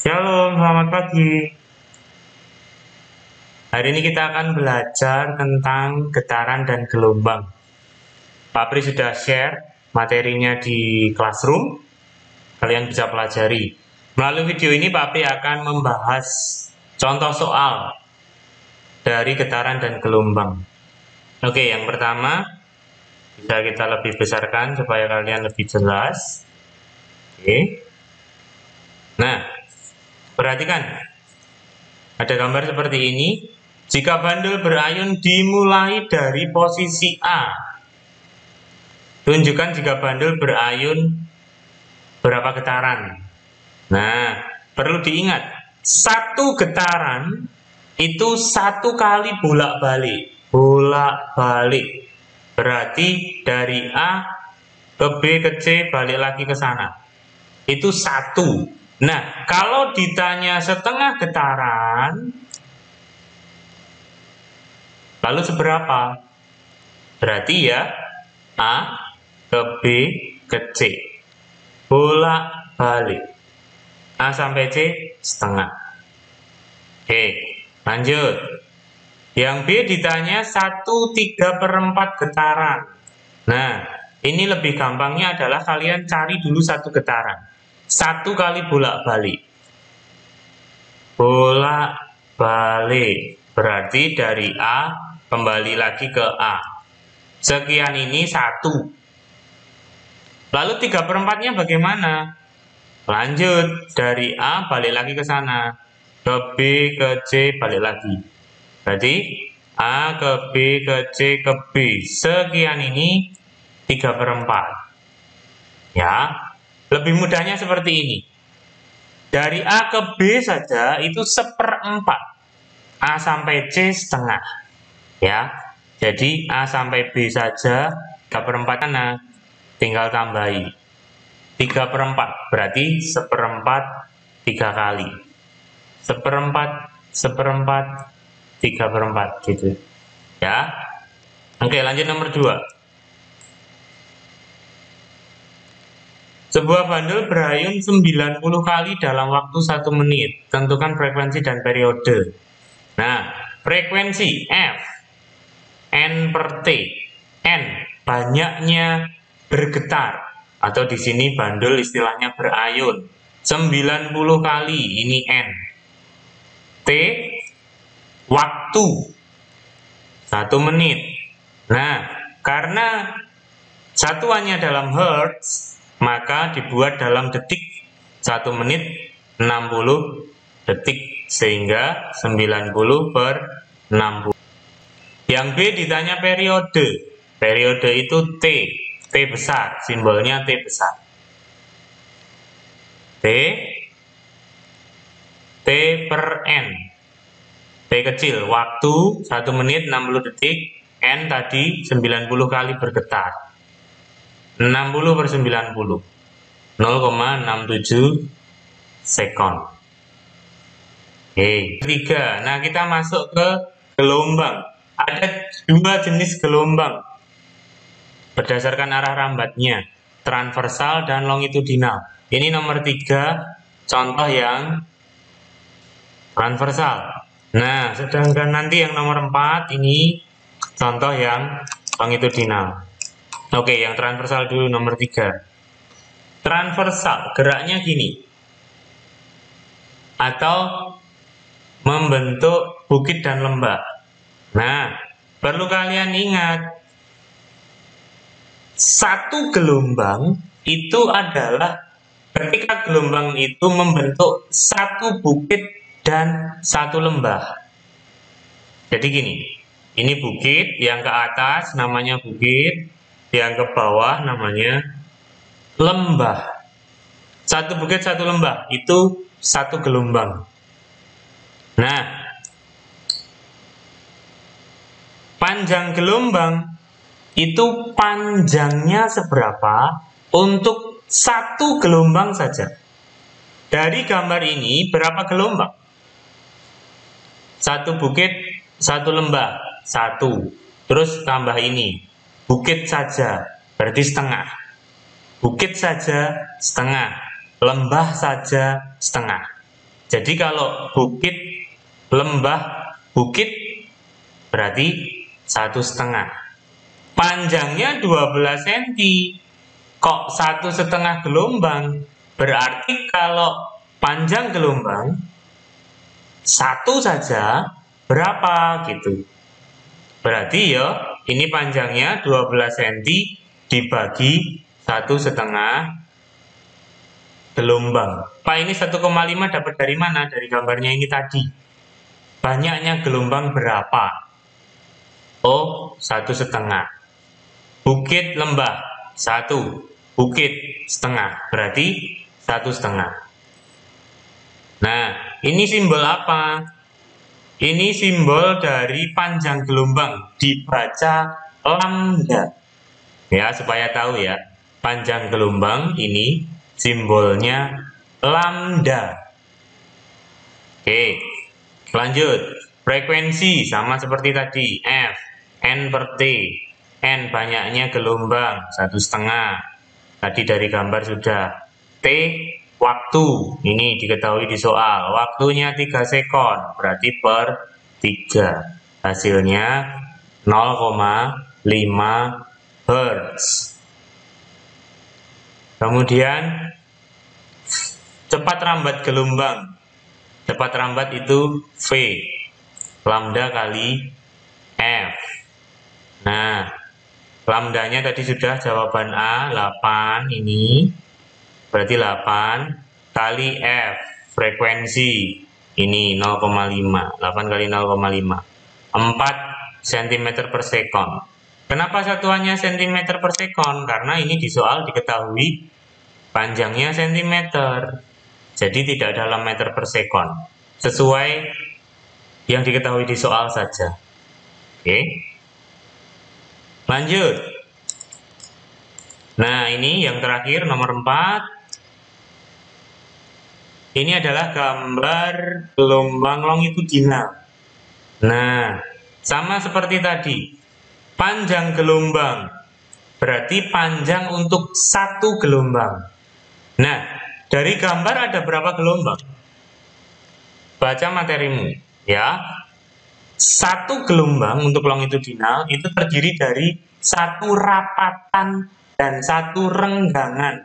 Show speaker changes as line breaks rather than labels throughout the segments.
Shalom, selamat pagi. Hari ini kita akan belajar tentang getaran dan gelombang. Pak Pri sudah share materinya di Classroom. Kalian bisa pelajari. Melalui video ini Pak Pri akan membahas contoh soal dari getaran dan gelombang. Oke, yang pertama bisa kita lebih besarkan supaya kalian lebih jelas. Oke. Nah, perhatikan. Ada gambar seperti ini. Jika bandul berayun dimulai dari posisi A, tunjukkan jika bandul berayun berapa getaran. Nah, perlu diingat, satu getaran itu satu kali bolak-balik. Bolak-balik. Berarti dari A ke B ke C balik lagi ke sana. Itu satu. Nah, kalau ditanya setengah getaran, lalu seberapa? Berarti ya A ke B ke C. Bolak-balik. A sampai C setengah. Oke, lanjut. Yang B ditanya 1/3/4 getaran. Nah, ini lebih gampangnya adalah kalian cari dulu satu getaran. Satu kali bolak-balik. Bolak-balik. Berarti dari A kembali lagi ke A. Sekian ini 1. Lalu 3/4-nya bagaimana? Lanjut, dari A balik lagi ke sana. Ke B, ke C, balik lagi. Berarti A ke B, ke C, ke B. Sekian ini 3/4. Ya, lebih mudahnya seperti ini. Dari A ke B saja itu 1/4. A sampai C setengah. Ya, jadi A sampai B saja 3/4 mana? Tinggal tambahi 3/4 berarti 1/4 3 kali 1/4 1/4 3/4 gitu ya. Oke, lanjut nomor 2. Sebuah bandul berayun 90 kali dalam waktu 1 menit. Tentukan frekuensi dan periode. Nah, frekuensi F N per T. N banyaknya bergetar, atau di sini bandul istilahnya berayun 90 kali, ini N. T waktu 1 menit. Nah, karena satuannya dalam hertz, maka dibuat dalam detik. 1 menit 60 detik, sehingga 90/60. Yang B ditanya periode. Periode itu T. T besar, simbolnya T besar. T per N. T kecil, waktu 1 menit 60 detik. N tadi 90 kali bergetar. 60/90. 0,67 sekon. Oke, 3. Nah, kita masuk ke gelombang. Ada 2 jenis gelombang berdasarkan arah rambatnya, transversal dan longitudinal. Ini nomor 3, contoh yang transversal. Nah, sedangkan nanti yang nomor 4 ini contoh yang longitudinal. Oke, yang transversal dulu, nomor 3. Transversal, geraknya gini. Atau membentuk bukit dan lembah. Nah, perlu kalian ingat, satu gelombang itu adalah ketika gelombang itu membentuk satu bukit dan satu lembah. Jadi gini, ini bukit, yang ke atas namanya bukit, yang ke bawah namanya lembah. Satu bukit, satu lembah, itu satu gelombang. Nah, panjang gelombang itu panjangnya seberapa untuk satu gelombang saja. Dari gambar ini berapa gelombang? Satu bukit, satu lembah, 1. Terus tambah ini, bukit saja, berarti setengah. Bukit saja setengah, lembah saja setengah. Jadi kalau bukit, lembah, bukit berarti 1,5. Panjangnya 12 cm. Kok 1,5 gelombang? Berarti kalau panjang gelombang satu saja berapa gitu. Berarti ya ini panjangnya 12 cm dibagi 1,5 gelombang. Pak, ini 1,5 dapat dari mana? Dari gambarnya ini tadi. Banyaknya gelombang berapa? Oh, 1,5. Bukit lembah 1, bukit setengah berarti 1,5. Nah, ini simbol apa? Ini simbol dari panjang gelombang, dibaca lambda. Ya, supaya tahu ya. Panjang gelombang ini simbolnya lambda. Oke, lanjut. Frekuensi sama seperti tadi, F, N per T. N banyaknya gelombang 1,5. Tadi dari gambar sudah. T waktu, ini diketahui di soal. Waktunya 3 sekon, berarti per 3. Hasilnya 0,5 Hz. Kemudian cepat rambat gelombang. Cepat rambat itu V, lambda kali F. Nah, lambdanya tadi sudah jawaban A, 8 ini. Berarti 8 kali F, frekuensi. Ini 0,5. 8 kali 0,5. 4 cm per sekon. Kenapa satuannya cm per sekon? Karena ini di soal diketahui panjangnya cm. Jadi tidak dalam meter per sekon. Sesuai yang diketahui di soal saja. Oke. Lanjut. Nah, ini yang terakhir nomor 4. Ini adalah gambar gelombang longitudinal. Nah, sama seperti tadi. Panjang gelombang berarti panjang untuk satu gelombang. Nah, dari gambar ada berapa gelombang? Baca materimu, ya. Satu gelombang untuk longitudinal itu terdiri dari satu rapatan dan satu renggangan.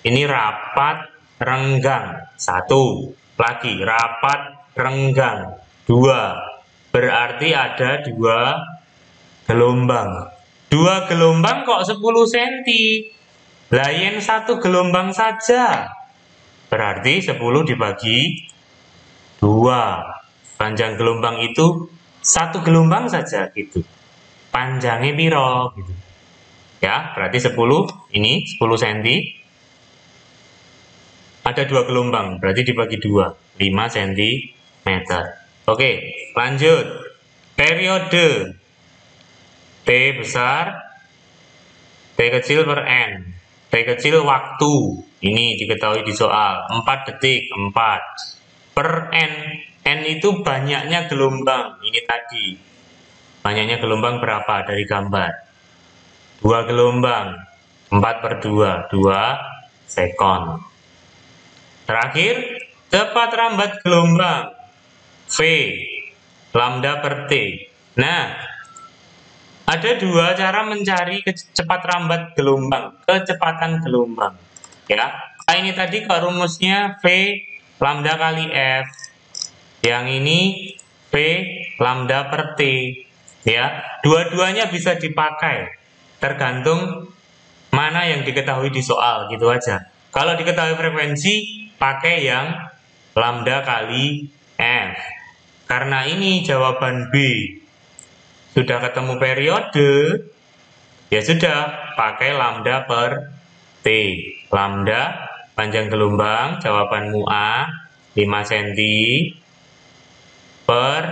Ini rapat, renggang. 1. Lagi, rapat, renggang. 2. Berarti ada 2 gelombang. 2 gelombang kok 10 cm? Lain 1 gelombang saja. Berarti 10 dibagi 2. Panjang gelombang itu 1 gelombang saja gitu. Panjangnya piro gitu. Ya, berarti 10 ini 10 cm. Ada 2 gelombang, berarti dibagi 2, 5 cm. Oke, lanjut. Periode T besar, T kecil per N. T kecil waktu. Ini diketahui di soal. 4 detik, 4. Per N. N itu banyaknya gelombang. Ini tadi. Banyaknya gelombang berapa dari gambar? 2 gelombang. 4 per 2. 2 sekon. Terakhir, cepat rambat gelombang. V. Lambda per T. Nah, ada 2 cara mencari cepat rambat gelombang. Kecepatan gelombang. Ya. Ini tadi ke rumusnya V lambda kali F. Yang ini V lambda per T. Ya, dua-duanya bisa dipakai. Tergantung mana yang diketahui di soal, gitu aja. Kalau diketahui frekuensi, pakai yang lambda kali F. Karena ini jawaban B. Sudah ketemu periode, ya sudah, pakai lambda per T. Lambda, panjang gelombang, jawabanmu A, 5 cm. Per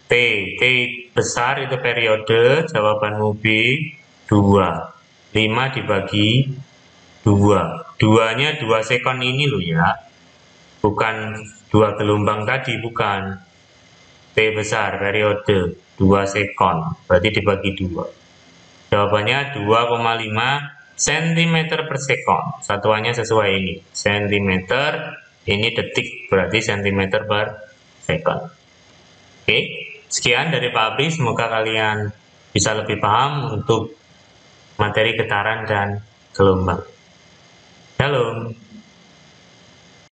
T. T besar itu periode, jawabanmu B, 2. 5 dibagi 2. 2-nya 2 sekon ini loh ya. Bukan 2 gelombang tadi, bukan. T besar, periode, 2 sekon. Berarti dibagi 2. Jawabannya 2,5 cm per sekon. Satuannya sesuai ini, cm Ini detik, berarti cm per second. Oke, sekian dari Pak Abri. Semoga kalian bisa lebih paham untuk materi getaran dan gelombang. Shalom.